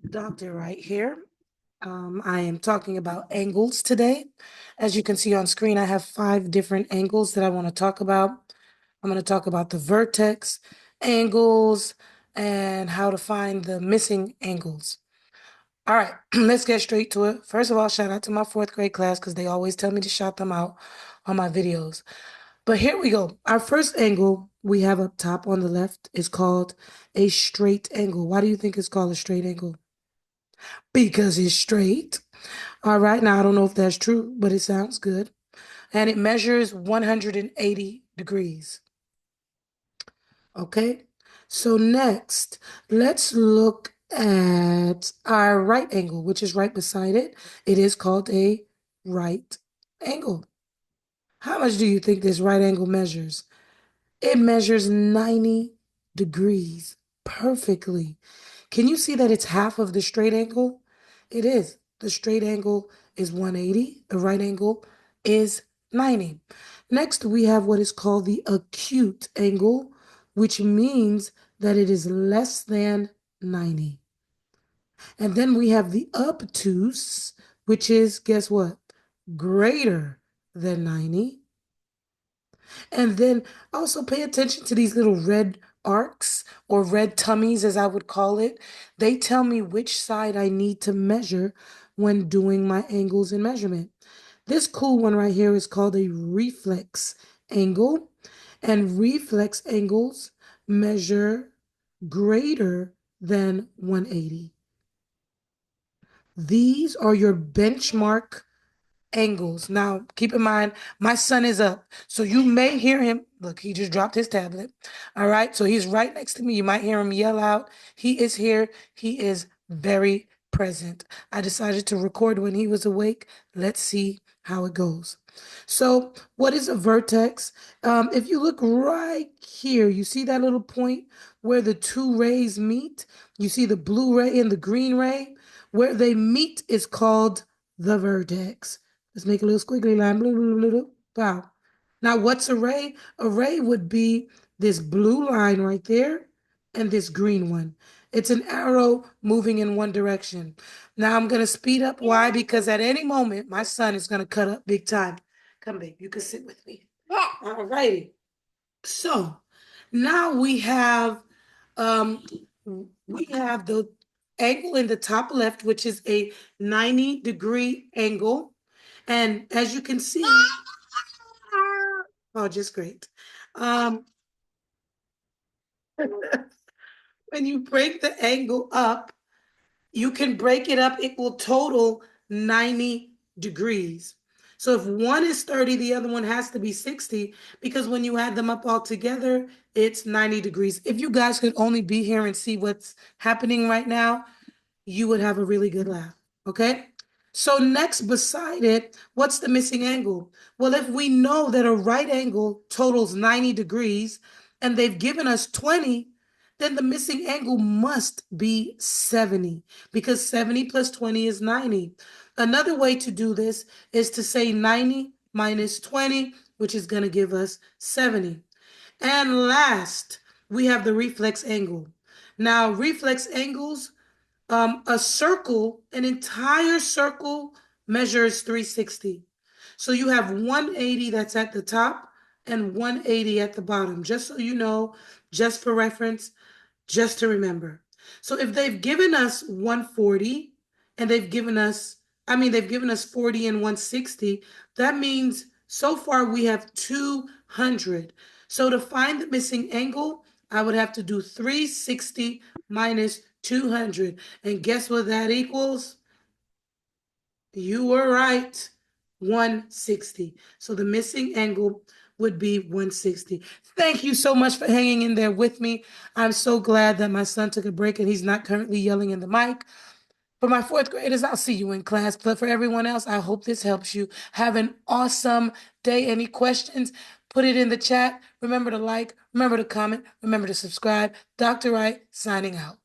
Dr. Wright here. I am talking about angles today. As you can see on screen, I have 5 different angles that I want to talk about. I'm going to talk about the vertex, angles, and how to find the missing angles. All right, let's get straight to it. First of all, shout out to my 4th grade class because they always tell me to shout them out on my videos. But here we go. Our first angle we have up top on the left is called a straight angle. Why do you think it's called a straight angle? Because it's straight. All right, now I don't know if that's true, but it sounds good. And it measures 180 degrees. Okay, so next, let's look at our right angle, which is right beside it. It is called a right angle. How much do you think this right angle measures? It measures 90 degrees perfectly. Can you see that it's half of the straight angle? It is. The straight angle is 180. The right angle is 90. Next, we have what is called the acute angle, which means that it is less than 90. And then we have the obtuse, which is, guess what? Greater than 90. And then also pay attention to these little red arcs or red tummies, as I would call it. They tell me which side I need to measure when doing my angles and measurement. This cool one right here is called a reflex angle, and reflex angles measure greater than 180. These are your benchmark angles. Now, keep in mind, my son is up, so you may hear him. Look, he just dropped his tablet. All right, so he's right next to me. You might hear him yell out. He is here. He is very present. I decided to record when he was awake. Let's see how it goes. So, what is a vertex? If you look right here, you see that little point where the 2 rays meet? You see the blue ray and the green ray? Where they meet is called the vertex. Let's make a little squiggly line. Blue, blue, blue, blue. Wow. Now, what's a ray? A ray would be this blue line right there and this green one. It's an arrow moving in one direction. Now, I'm going to speed up. Why? Because at any moment, my son is going to cut up big time. Come, babe. You can sit with me. All righty. So now um we have the angle in the top left, which is a 90-degree angle. And as you can see, oh, just great. Um, when you break the angle up, you can break it up. It will total 90 degrees. So if one is 30, the other one has to be 60 because when you add them up all together, it's 90 degrees. If you guys could only be here and see what's happening right now, you would have a really good laugh. Okay? So next beside it, what's the missing angle? Well, if we know that a right angle totals 90 degrees and they've given us 20, then the missing angle must be 70 because 70 plus 20 is 90. Another way to do this is to say 90 minus 20, which is going to give us 70. And last, we have the reflex angle. Now, reflex angles, a circle, an entire circle measures 360. So you have 180 that's at the top and 180 at the bottom, just so you know, just for reference, just to remember. So if they've given us 140 and they've given us 40 and 160, that means so far we have 200. So to find the missing angle, I would have to do 360 minus 200. And guess what that equals? You were right, 160. So the missing angle would be 160. Thank you so much for hanging in there with me. I'm so glad that my son took a break and he's not currently yelling in the mic. For my 4th graders, I'll see you in class. But for everyone else, I hope this helps you. Have an awesome day. Any questions? Put it in the chat. Remember to like, remember to comment, remember to subscribe. Dr. Wright signing out.